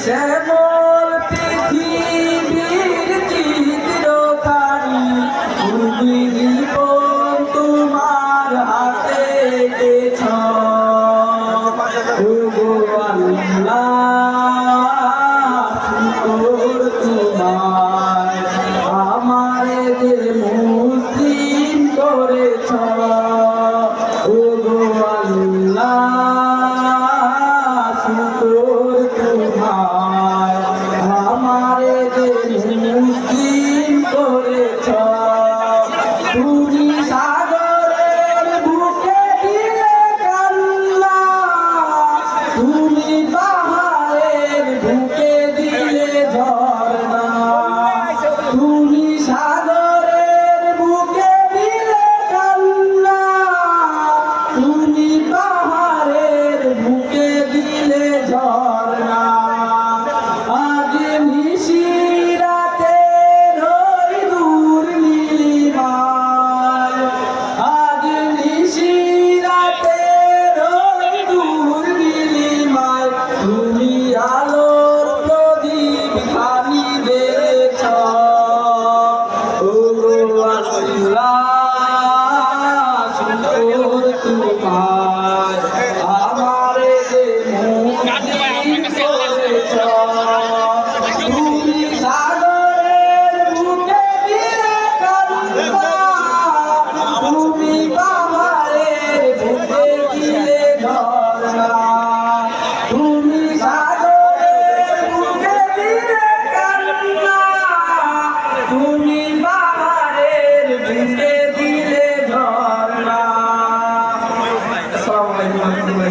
শ্যামল পৃথিবীর চিত্রখানি জীবন তোমার হাতে গেছ তোমার আমারে যে মুসলিম করেছ ও গো আল্লাহ শুকর তোমার আমারে যে মুসলিম করেছ তুমি সাগরের বুকে দিলে কান্না তুমি পাহাড়ের বুকে দিলে ঝর্ণা তুমি সাগরের বুকে দিলে কান্না তুমি পাহাড়ের বুকে দিলে ঝর্ণা আজ নিশিরাতে রই দূর নীলিমায় আজ নিশিরাতে রই দূর নীলিমায় তুমি আলোর প্রদীপ খানি বেছ ও আল্লাহ শুকর তোমার আমারে যে মুসলিম করেছ তুমি সাগরের বুকে দিলে কান্না তুমি পাহাড়ের বুকে দিলে ঝর্ণা